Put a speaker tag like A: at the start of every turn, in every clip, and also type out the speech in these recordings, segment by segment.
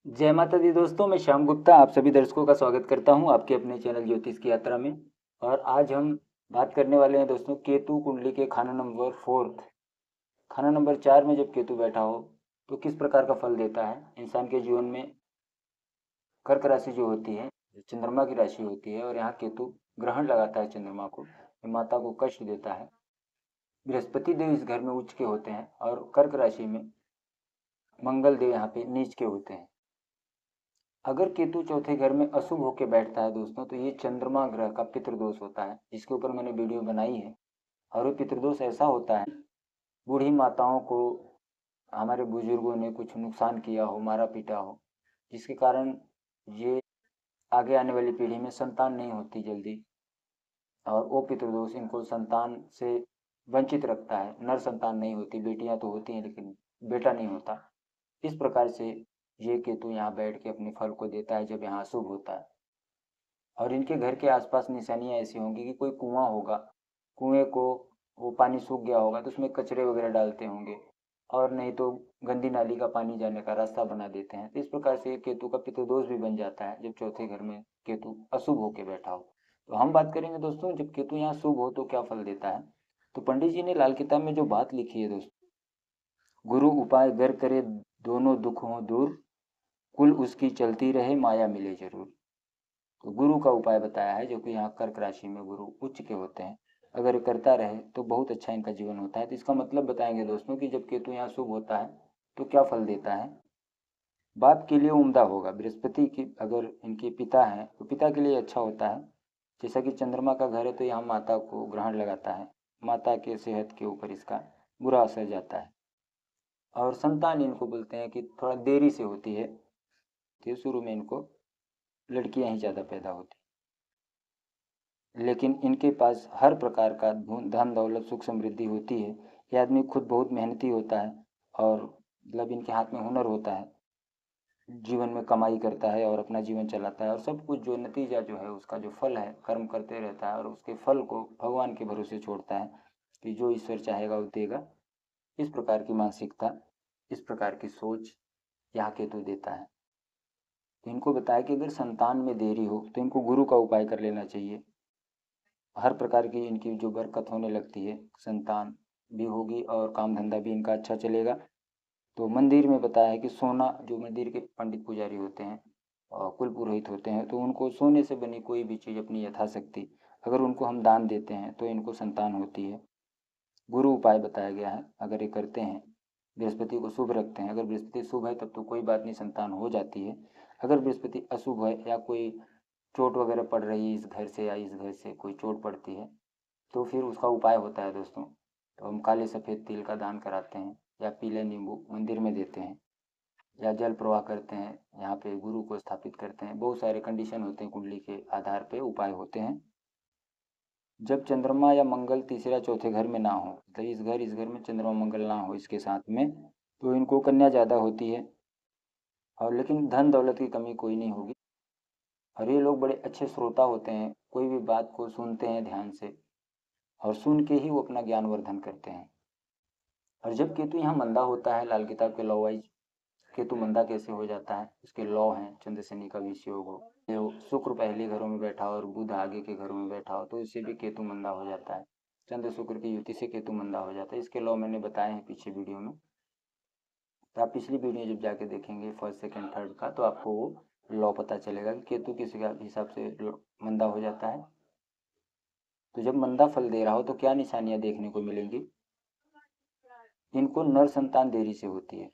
A: जय माता दी दोस्तों, मैं श्याम गुप्ता आप सभी दर्शकों का स्वागत करता हूं आपके अपने चैनल ज्योतिष की यात्रा में। और आज हम बात करने वाले हैं दोस्तों केतु कुंडली के खाना नंबर 4, खाना नंबर 4 में जब केतु बैठा हो तो किस प्रकार का फल देता है इंसान के जीवन में। कर्क राशि जो होती है, जो चंद्रमा की राशि होती है, और यहाँ केतु ग्रहण लगाता है चंद्रमा को, ये माता को कष्ट देता है। बृहस्पति देव इस घर में उच्च के होते हैं और कर्क राशि में मंगल देव यहाँ पे नीच के होते हैं। अगर केतु चौथे घर में अशुभ होकर बैठता है दोस्तों, तो ये चंद्रमा ग्रह का पितृदोष होता है, जिसके ऊपर मैंने वीडियो बनाई है। और वो पितृदोष ऐसा होता है, बूढ़ी माताओं को हमारे बुजुर्गों ने कुछ नुकसान किया हो, मारा पीटा हो, जिसके कारण ये आगे आने वाली पीढ़ी में संतान नहीं होती जल्दी। और वो पितृदोष इनको संतान से वंचित रखता है, नर संतान नहीं होती, बेटियां तो होती हैं लेकिन बेटा नहीं होता। इस प्रकार से ये केतु यहाँ बैठ के अपने फल को देता है जब यहाँ अशुभ होता है। और इनके घर के आसपास निशानियाँ ऐसी होंगी कि कोई कुआं होगा, कुएं को वो पानी सूख गया होगा तो उसमें कचरे वगैरह डालते होंगे, और नहीं तो गंदी नाली का पानी जाने का रास्ता बना देते हैं। तो इस प्रकार से केतु का पितृदोष भी बन जाता है जब चौथे घर में केतु अशुभ होके बैठा हो। तो हम बात करेंगे दोस्तों, जब केतु यहाँ शुभ हो तो क्या फल देता है। तो पंडित जी ने लाल किताब में जो बात लिखी है दोस्तों, गुरु उपाय गर करे दोनों दुख हों दूर, कुल उसकी चलती रहे माया मिले जरूर। तो गुरु का उपाय बताया है, जो कि यहाँ कर्क राशि में गुरु उच्च के होते हैं। अगर ये करता रहे तो बहुत अच्छा इनका जीवन होता है। तो इसका मतलब बताएंगे दोस्तों कि जब केतु यहाँ शुभ होता है तो क्या फल देता है। बाप के लिए उम्दा होगा, बृहस्पति की अगर इनके पिता हैं तो पिता के लिए अच्छा होता है। जैसा कि चंद्रमा का घर है तो यहाँ माता को ग्रहण लगाता है, माता के सेहत के ऊपर इसका बुरा असर जाता है। और संतान इनको बोलते हैं कि थोड़ा देरी से होती है, तो शुरू में इनको लड़कियां ही ज़्यादा पैदा होती, लेकिन इनके पास हर प्रकार का धन दौलत सुख समृद्धि होती है। ये आदमी खुद बहुत मेहनती होता है, और मतलब इनके हाथ में हुनर होता है, जीवन में कमाई करता है और अपना जीवन चलाता है। और सब कुछ जो नतीजा जो है उसका जो फल है, कर्म करते रहता है और उसके फल को भगवान के भरोसे छोड़ता है कि जो ईश्वर चाहेगा वो देगा। इस प्रकार की मानसिकता, इस प्रकार की सोच यहाँ केतु देता है। तो इनको बताया कि अगर संतान में देरी हो तो इनको गुरु का उपाय कर लेना चाहिए। हर प्रकार की इनकी जो बरकत होने लगती है, संतान भी होगी और काम धंधा भी इनका अच्छा चलेगा। तो मंदिर में बताया है कि सोना, जो मंदिर के पंडित पुजारी होते हैं और कुल पुरोहित होते हैं, तो उनको सोने से बनी कोई भी चीज़ अपनी यथाशक्ति अगर उनको हम दान देते हैं तो इनको संतान होती है। गुरु उपाय बताया गया है, अगर ये करते हैं, बृहस्पति को शुभ रखते हैं। अगर बृहस्पति शुभ है तब तो कोई बात नहीं, संतान हो जाती है। अगर बृहस्पति अशुभ है या कोई चोट वगैरह पड़ रही है इस घर से या इस घर से कोई चोट पड़ती है, तो फिर उसका उपाय होता है दोस्तों। तो हम काले सफ़ेद तिल का दान कराते हैं, या पीले नींबू मंदिर में देते हैं, या जल प्रवाह करते हैं, यहाँ पे गुरु को स्थापित करते हैं। बहुत सारे कंडीशन होते हैं, कुंडली के आधार पे उपाय होते हैं। जब चंद्रमा या मंगल तीसरा चौथे घर में ना हो, मतलब इस घर में चंद्रमा मंगल ना हो इसके साथ में, तो इनको कन्या ज़्यादा होती है, और लेकिन धन दौलत की कमी कोई नहीं होगी। और ये लोग बड़े अच्छे श्रोता होते हैं, कोई भी बात को सुनते हैं ध्यान से, और सुन के ही वो अपना ज्ञानवर्धन करते हैं। और जब केतु यहाँ मंदा होता है, लाल किताब के लॉ वाइज केतु मंदा कैसे हो जाता है, उसके लॉ हैं। चंद्र शनि का विषय हो, जो शुक्र पहले घरों में बैठा हो और बुध आगे के घरों में बैठा हो, तो इससे भी केतु मंदा हो जाता है। चंद्र शुक्र की युति से केतु मंदा हो जाता है। इसके लॉ मैंने बताए हैं पीछे वीडियो में, तो आप पिछली वीडियो जब जाके देखेंगे फर्स्ट सेकंड थर्ड का, तो आपको वो लॉ पता चलेगा कि केतु किस हिसाब से मंदा हो जाता है। तो जब मंदा फल दे रहा हो तो क्या निशानियां देखने को मिलेंगी। इनको नर संतान देरी से होती है।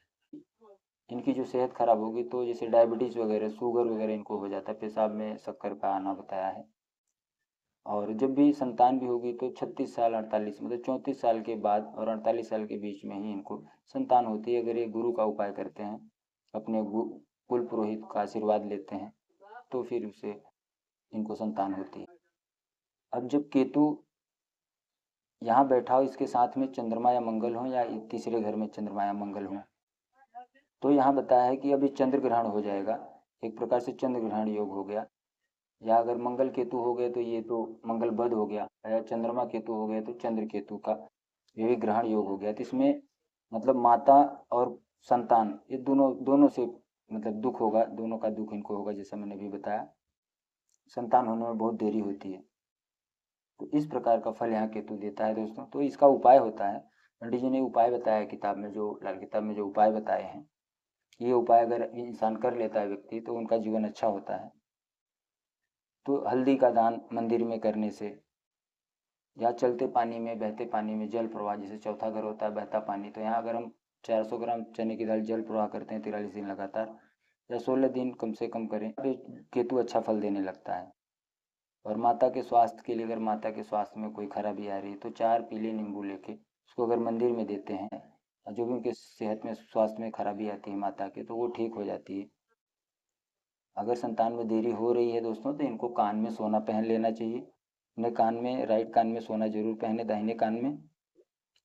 A: इनकी जो सेहत खराब होगी तो जैसे डायबिटीज़ वगैरह, शुगर वगैरह इनको हो जाता है, पेशाब में शक्कर का आना बताया है। और जब भी संतान भी होगी तो 36 साल 48 मतलब 34 साल के बाद और 48 साल के बीच में ही इनको संतान होती है। अगर ये गुरु का उपाय करते हैं, अपने कुल पुरोहित का आशीर्वाद लेते हैं, तो फिर उसे इनको संतान होती है। अब जब केतु यहाँ बैठा हो, इसके साथ में चंद्रमा या मंगल हो, या तीसरे घर में चंद्रमा या मंगल हो, तो यहाँ बताया है कि अभी चंद्र ग्रहण हो जाएगा, एक प्रकार से चंद्र ग्रहण योग हो गया। या अगर मंगल केतु हो गए तो ये तो मंगल बध हो गया, या चंद्रमा केतु हो गए तो चंद्र केतु का ये भी ग्रहण योग हो गया। तो इसमें मतलब माता और संतान, ये दोनों दोनों से मतलब दुख होगा, दोनों का दुख इनको होगा, जैसा मैंने अभी बताया। संतान होने में बहुत देरी होती है। तो इस प्रकार का फल यहाँ केतु देता है दोस्तों। तो इसका उपाय होता है, पंडित जी ने उपाय बताया किताब में, जो लाल किताब में जो उपाय बताए हैं, ये उपाय अगर इंसान कर लेता है व्यक्ति, तो उनका जीवन अच्छा होता है। तो हल्दी का दान मंदिर में करने से, या चलते पानी में, बहते पानी में जल प्रवाह, जैसे चौथा घर होता है बहता पानी, तो यहाँ अगर हम 400 ग्राम चने की दाल जल प्रवाह करते हैं 43 दिन लगातार, या 16 दिन कम से कम करें, तो केतु अच्छा फल देने लगता है। और माता के स्वास्थ्य के लिए, अगर माता के स्वास्थ्य में कोई खराबी आ रही है, तो 4 पीले नींबू लेके उसको अगर मंदिर में देते हैं, जो भी उनके सेहत में, स्वास्थ्य में खराबी आती है माता के, तो वो ठीक हो जाती है। अगर संतान में देरी हो रही है दोस्तों, तो इनको कान में सोना पहन लेना चाहिए। अपने कान में, राइट कान में सोना जरूर पहने, दाहिने कान में।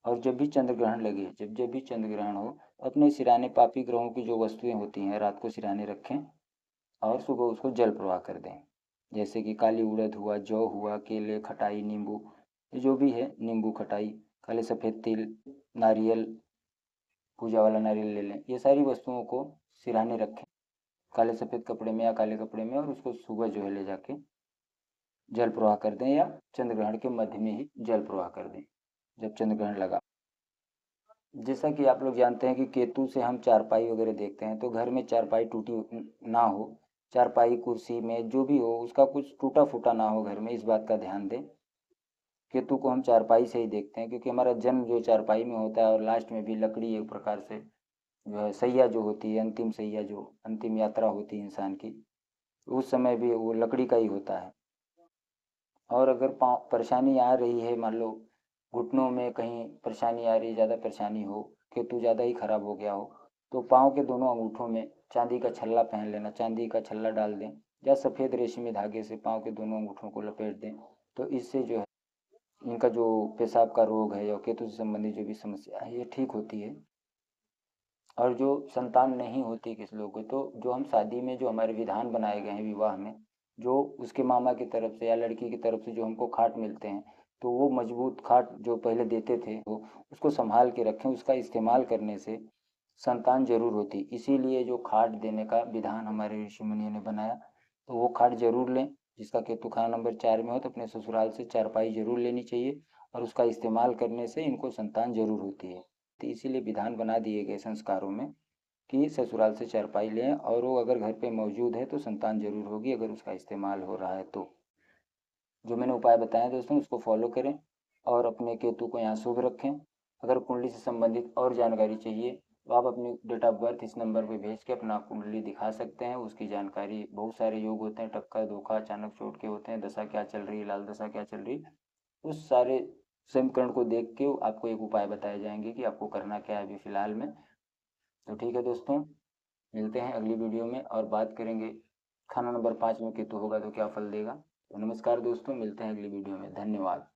A: और जब भी चंद्र ग्रहण लगे, जब भी चंद्र ग्रहण हो, अपने सिराने, पापी ग्रहों की जो वस्तुएं होती हैं रात को सिराने रखें, और सुबह उसको जल प्रवाह कर दें। जैसे कि काली उड़द हुआ, जौ हुआ, केले, खटाई, नींबू, जो भी है, नींबू, खटाई, काले सफ़ेद तिल, नारियल, पूजा वाला नारियल ले लें, ये सारी वस्तुओं को सिराने रखें काले सफ़ेद कपड़े में या काले कपड़े में, और उसको सुबह जो है ले जाके जल प्रवाह कर दें, या चंद्र ग्रहण के मध्य में ही जल प्रवाह कर दें, जब चंद्र ग्रहण लगा। जैसा कि आप लोग जानते हैं कि केतु से हम चारपाई वगैरह देखते हैं, तो घर में चारपाई टूटी ना हो, चारपाई, कुर्सी में जो भी हो, उसका कुछ टूटा फूटा ना हो घर में, इस बात का ध्यान दें। केतु को हम चारपाई से ही देखते हैं, क्योंकि हमारा जन्म जो चारपाई में होता है, और लास्ट में भी लकड़ी एक प्रकार से जो है, सैया जो होती है, अंतिम सैया, जो अंतिम यात्रा होती है इंसान की, उस समय भी वो लकड़ी का ही होता है। और अगर पाँव परेशानी आ रही है, मान लो घुटनों में कहीं परेशानी आ रही है, ज़्यादा परेशानी हो, केतु ज़्यादा ही खराब हो गया हो, तो पाँव के दोनों अंगूठों में चांदी का छल्ला पहन लेना, चांदी का छल्ला डाल दें, या सफ़ेद रेशमी धागे से पाँव के दोनों अंगूठों को लपेट दें। तो इससे जो है, इनका जो पेशाब का रोग है, या केतु से संबंधित जो भी समस्या है, ये ठीक होती है। और जो संतान नहीं होती किस लोग को, तो जो हम शादी में, जो हमारे विधान बनाए गए हैं विवाह में, जो उसके मामा की तरफ से या लड़की की तरफ से जो हमको खाट मिलते हैं, तो वो मजबूत खाट जो पहले देते थे, वो उसको संभाल के रखें। उसका इस्तेमाल करने से संतान जरूर होती, इसीलिए जो खाट देने का विधान हमारे ऋषि मुनियों ने बनाया, तो वो खाट जरूर लें। जिसका केतु खाना नंबर 4 में हो, तो अपने ससुराल से चारपाई जरूर लेनी चाहिए, और उसका इस्तेमाल करने से इनको संतान जरूर होती है। तो इसीलिए विधान बना दिए गए संस्कारों में कि ससुराल से चारपाई लें, और वो अगर घर पे मौजूद है तो संतान जरूर होगी, अगर उसका इस्तेमाल हो रहा है तो। जो मैंने उपाय बताए दोस्तों, उसको फॉलो करें, और अपने केतु को यहाँ शुभ रखें। अगर कुंडली से संबंधित और जानकारी चाहिए, तो आप अपनी डेट ऑफ बर्थ इस नंबर पर भेज के अपना कुंडली दिखा सकते हैं। उसकी जानकारी, बहुत सारे योग होते हैं, टक्कर, धोखा, अचानक चोट के होते हैं, दशा क्या चल रही है, लाल दशा क्या चल रही है, उस सारे समीकरण को देख के आपको एक उपाय बताए जाएंगे कि आपको करना क्या है अभी फ़िलहाल में। तो ठीक है दोस्तों, मिलते हैं अगली वीडियो में, और बात करेंगे खाना नंबर 5 में केतु होगा तो क्या फल देगा। तो नमस्कार दोस्तों, मिलते हैं अगली वीडियो में, धन्यवाद।